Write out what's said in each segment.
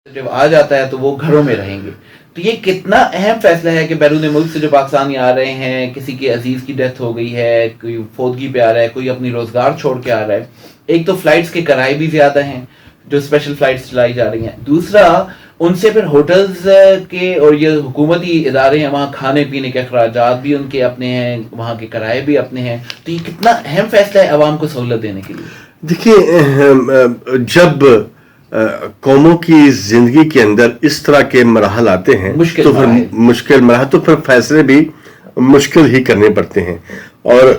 جب آ جاتا ہے تو وہ گھروں میں رہیں گے. تو یہ کتنا اہم فیصلہ ہے کہ بیرون ملک سے جو پاکستانی آ رہے ہیں, کسی کے عزیز کی ڈیتھ ہو گئی ہے, کوئی فوتگی پہ آ رہا ہے, کوئی اپنی روزگار چھوڑ کے آ رہا ہے. ایک تو فلائٹس کے کرائے بھی زیادہ ہیں جو اسپیشل فلائٹس چلائی جا رہی ہیں, دوسرا ان سے پھر ہوٹلز کے اور یہ حکومتی ادارے ہیں وہاں کھانے پینے کے اخراجات بھی ان کے اپنے ہیں, وہاں کے کرائے بھی اپنے ہیں. تو یہ کتنا اہم فیصلہ ہے عوام کو سہولت دینے کے لیے. دیکھیے, جب قوموں کی زندگی کے اندر اس طرح کے مراحل آتے ہیں تو پھر مشکل مراحل, تو پھر فیصلے بھی مشکل ہی کرنے پڑتے ہیں, اور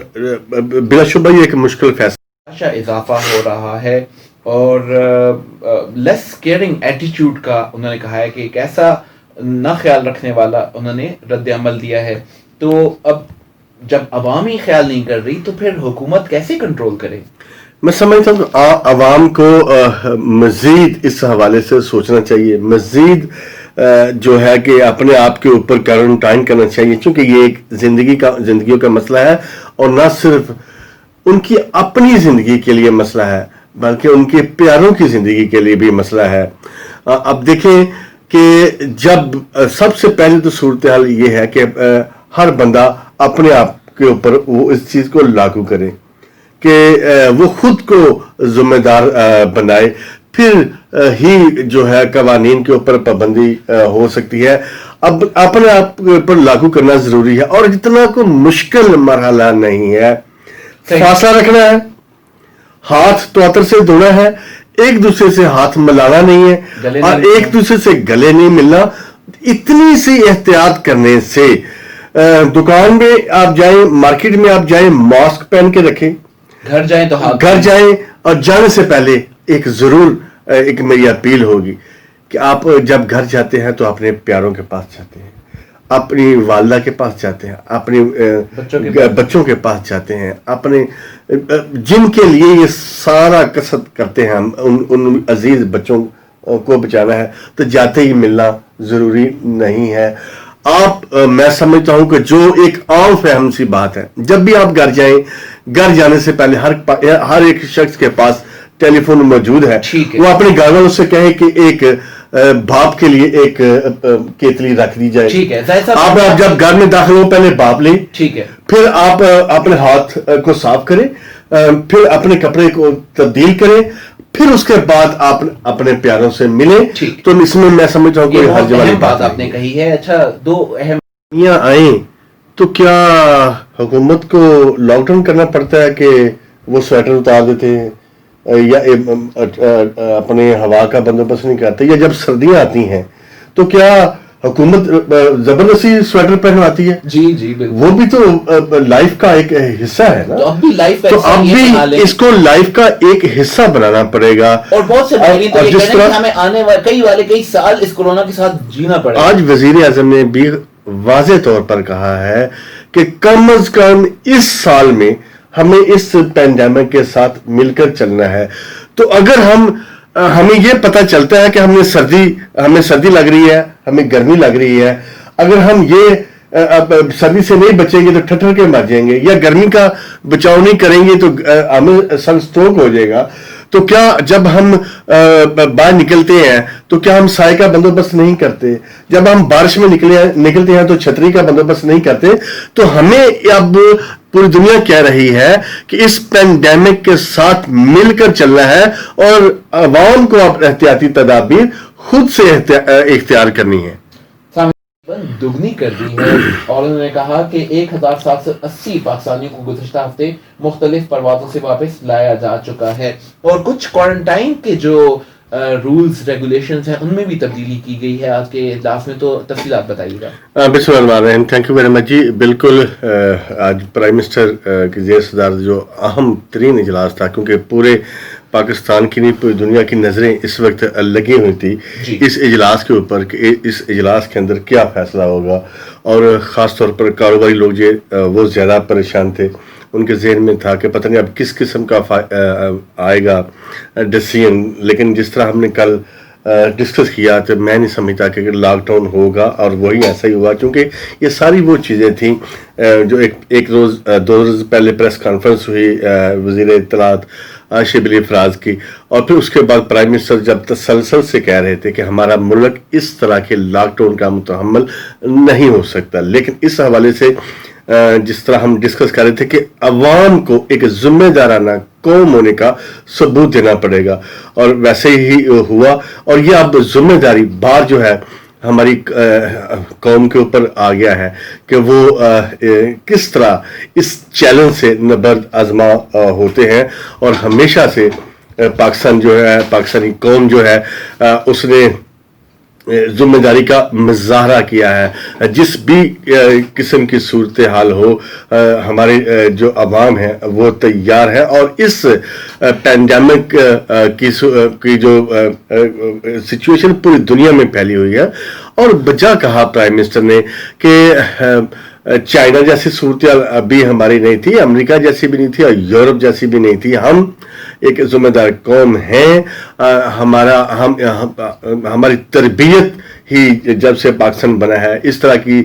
بلا شبہ یہ ایک مشکل فیصلہ. اضافہ ہو رہا ہے اور لیس کیئرنگ ایٹیٹیوڈ کا انہوں نے کہا ہے کہ ایک ایسا نہ خیال رکھنے والا انہوں نے رد عمل دیا ہے. تو اب جب عوامی خیال نہیں کر رہی تو پھر حکومت کیسے کنٹرول کرے؟ میں سمجھتا ہوں کہ عوام کو مزید اس حوالے سے سوچنا چاہیے, مزید جو ہے کہ اپنے آپ کے اوپر کوارنٹائن کرنا چاہیے, چونکہ یہ ایک زندگیوں کا مسئلہ ہے, اور نہ صرف ان کی اپنی زندگی کے لیے مسئلہ ہے بلکہ ان کے پیاروں کی زندگی کے لیے بھی مسئلہ ہے. اب دیکھیں کہ جب سب سے پہلے تو صورتحال یہ ہے کہ ہر بندہ اپنے آپ کے اوپر وہ اس چیز کو لاگو کرے کہ وہ خود کو ذمہ دار بنائے, پھر ہی جو ہے قوانین کے اوپر پابندی ہو سکتی ہے. اب اپنے آپ کے اوپر لاگو کرنا ضروری ہے, اور جتنا کوئی مشکل مرحلہ نہیں ہے. فاصلہ رکھنا ہے, ہاتھ تواتر سے دھونا ہے, ایک دوسرے سے ہاتھ ملانا نہیں ہے, اور ایک دوسرے سے گلے نہیں ملنا. اتنی سی احتیاط کرنے سے دکان میں آپ جائیں, مارکیٹ میں آپ جائیں, ماسک پہن کے رکھیں, گھر جائیں تو گھر جائیں, اور جانے سے پہلے ایک میری اپیل ہوگی کہ آپ جب گھر جاتے ہیں تو اپنے پیاروں کے پاس جاتے ہیں, اپنی والدہ کے پاس جاتے ہیں, اپنے بچوں کے پاس جاتے ہیں, اپنے جن کے لیے یہ سارا قصد کرتے ہیں, ان عزیز بچوں کو بچانا ہے, تو جاتے ہی ملنا ضروری نہیں ہے. میں سمجھتا ہوں کہ جو ایک عام فہم سی بات ہے, جب بھی آپ گھر جائیں, گھر جانے سے پہلے ہر ایک شخص کے پاس ٹیلی فون موجود ہے, وہ اپنے گھر والوں سے کہیں کہ ایک باپ کے لیے ایک کیتلی رکھ دی جائے. آپ جب گھر میں داخل ہو پہلے باپ لیں, پھر آپ اپنے ہاتھ کو صاف کریں, پھر اپنے کپڑے کو تبدیل کریں, پھر اس کے بعد آپ اپنے پیاروں سے ملیں. تو اس میں میں سمجھتا ہوں کوئی حرج والی بات آپ نے کہی ہے. اچھا, دو اہم آئیں تو کیا حکومت کو لاک ڈاؤن کرنا پڑتا ہے کہ وہ سویٹر اتار دیتے ہیں, یا اپنے ہوا کا بندوبست نہیں کرتے, یا جب سردیاں آتی ہیں تو کیا حکومت زبردستی سویٹر پہنواتی ہے؟ جی وہ بھی تو لائف کا ایک حصہ ہے نا. تو اب بھی اس کو لائف کا ایک حصہ بنانا پڑے گا. اور بہت سے جس طرح ہمیں آنے والے کئی سال اس کورونا کے ساتھ جینا پڑے گا. آج وزیر اعظم نے بھی واضح طور پر کہا ہے کہ کم از کم اس سال میں ہمیں اس پینڈیمک کے ساتھ مل کر چلنا ہے. تو اگر ہمیں یہ پتہ چلتا ہے کہ ہمیں سردی لگ رہی ہے, ہمیں گرمی لگ رہی ہے, اگر ہم یہ سردی سے نہیں بچیں گے تو ٹھٹر کے مر جائیں گے, یا گرمی کا بچاؤ نہیں کریں گے تو ہمیں سن اسٹروک ہو جائے گا, تو کیا جب ہم باہر نکلتے ہیں تو کیا ہم سائے کا بندوبست نہیں کرتے؟ جب ہم بارش میں نکلتے ہیں تو چھتری کا بندوبست نہیں کرتے؟ تو ہمیں اب پوری دنیا کہہ رہی ہے کہ اس پینڈیمک کے ساتھ مل کر چلنا ہے, اور عوام کو اب احتیاطی تدابیر خود سے اختیار کرنی ہے. دگنی کر دی ہے, اور انہوں نے کہا کہ 1780 پاکستانیوں کو گزشتہ ہفتے مختلف پروازوں سے واپس لایا جا چکا ہے, اور کچھ کوارنٹائن کے جو رولز ریگولیشنز ہیں ان میں بھی تبدیلی کی گئی ہے. آج کے اجلاس میں تو تفصیلات بتائیے گا. بسم اللہ الرحمن الرحیم. تھینک یو ویری مچ جی. بالکل, آج پرائم منسٹر کی زیر صدارت جو اہم ترین اجلاس تھا, کیونکہ پورے پاکستان کی نہیں پوری دنیا کی نظریں اس وقت لگی ہوئی تھی اس اجلاس کے اوپر کہ اس اجلاس کے اندر کیا فیصلہ ہوگا, اور خاص طور پر کاروباری لوگ جو وہ زیادہ پریشان تھے. ان کے ذہن میں تھا کہ پتہ نہیں اب کس قسم کا آئے گا ڈیسیژن. لیکن جس طرح ہم نے کل ڈسکس کیا تو میں نہیں سمجھتا کہ لاک ڈاؤن ہوگا اور وہی ایسا ہی ہوا، کیونکہ یہ ساری وہ چیزیں تھیں جو ایک روز 2 روز پہلے پریس کانفرنس ہوئی وزیر اطلاعات شبلی فراز کی، اور پھر اس کے بعد پرائم منسٹر جب تسلسل سے کہہ رہے تھے کہ ہمارا ملک اس طرح کے لاک ڈاؤن کا متحمل نہیں ہو سکتا. لیکن اس حوالے سے جس طرح ہم ڈسکس کر رہے تھے کہ عوام کو ایک ذمہ دارانہ قوم ہونے کا ثبوت دینا پڑے گا، اور ویسے ہی ہوا. اور یہ اب ذمہ داری بار جو ہے ہماری قوم کے اوپر آ گیا ہے کہ وہ کس طرح اس چیلنج سے نبرد آزما ہوتے ہیں. اور ہمیشہ سے پاکستان جو ہے، پاکستانی قوم جو ہے، اس نے ذمہ داری کا مظاہرہ کیا ہے. جس بھی قسم کی صورتحال ہو، ہمارے جو عوام ہیں وہ تیار ہے. اور اس پینڈیمک کی جو سچویشن پوری دنیا میں پھیلی ہوئی ہے، اور بجا کہا پرائم منسٹر نے کہ چائنا جیسی صورتحال ابھی ہماری نہیں تھی، امریکہ جیسی بھی نہیں تھی، اور یورپ جیسی بھی نہیں تھی. ہم ایک ذمہ دار قوم ہیں. ہماری تربیت ہی جب سے پاکستان بنا ہے اس طرح کی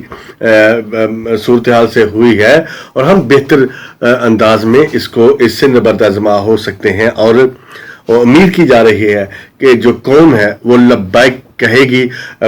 صورتحال سے ہوئی ہے، اور ہم بہتر انداز میں اس سے نبرد آزما ہو سکتے ہیں. اور امید کی جا رہی ہے کہ جو قوم ہے وہ لبیک کہے گی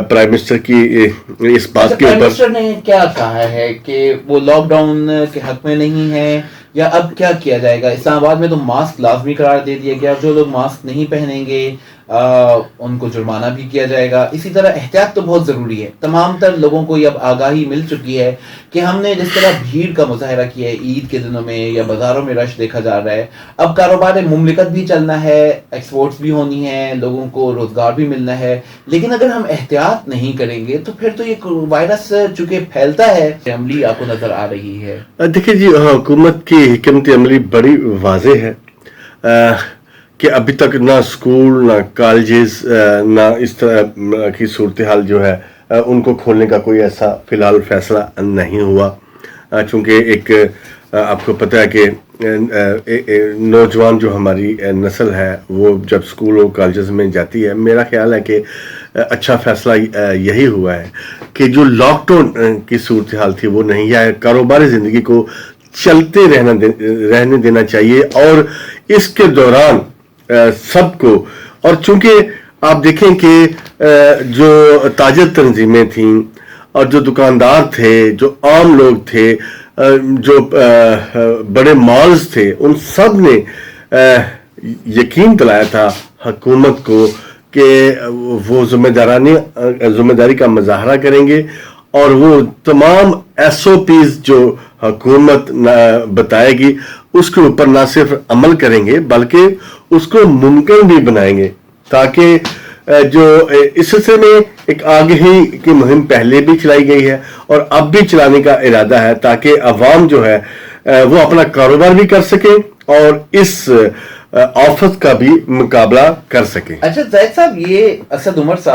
پرائم منسٹر کی اس بات کے اوپر. پرائم منسٹر نے کیا کہا ہے کہ وہ لاک ڈاؤن کے حق میں نہیں ہے، یا اب کیا کیا جائے گا؟ اسلام آباد میں تو ماسک لازمی قرار دے دیا گیا، جو لوگ ماسک نہیں پہنیں گے ان کو جرمانہ بھی کیا جائے گا. اسی طرح احتیاط تو بہت ضروری ہے. تمام تر لوگوں کو یہ اب آگاہی مل چکی ہے کہ ہم نے جس طرح بھیڑ کا مظاہرہ کیا ہے عید کے دنوں میں، یا بازاروں میں رش دیکھا جا رہا ہے، اب کاروبار مملکت بھی چلنا ہے، ایکسپورٹس بھی ہونی ہے، لوگوں کو روزگار بھی ملنا ہے. لیکن اگر ہم احتیاط نہیں کریں گے تو پھر تو یہ وائرس چونکہ پھیلتا ہے، عملی آپ کو نظر آ رہی ہے. دیکھیں جی، حکومت کی حکمت عملی بڑی واضح ہے کہ ابھی تک نہ اسکول، نہ کالجز، نہ اس طرح کی صورتحال جو ہے ان کو کھولنے کا کوئی ایسا فی الحال فیصلہ نہیں ہوا. چونکہ ایک آپ کو پتہ ہے کہ نوجوان جو ہماری نسل ہے وہ جب اسکول اور کالجز میں جاتی ہے، میرا خیال ہے کہ اچھا فیصلہ یہی ہوا ہے کہ جو لاک ڈاؤن کی صورتحال تھی وہ نہیں ہے. کاروباری زندگی کو چلتے رہنے دینا چاہیے، اور اس کے دوران سب کو. اور چونکہ آپ دیکھیں کہ جو تاجر تنظیمیں تھیں اور جو دکاندار تھے، جو عام لوگ تھے، جو بڑے مالز تھے، ان سب نے یقین دلایا تھا حکومت کو کہ وہ ذمہ داری کا مظاہرہ کریں گے، اور وہ تمام SOPs جو حکومت بتائے گی اس کے اوپر نہ صرف عمل کریں گے بلکہ اس کو ممکن بھی بنائیں گے. تاکہ جو اس سلسلے میں ایک آگہی کی مہم پہلے بھی چلائی گئی ہے اور اب بھی چلانے کا ارادہ ہے، تاکہ عوام جو ہے وہ اپنا کاروبار بھی کر سکے اور اس آفت کا بھی مقابلہ کر سکے. اچھا زید صاحب، یہ اسد عمر صاحب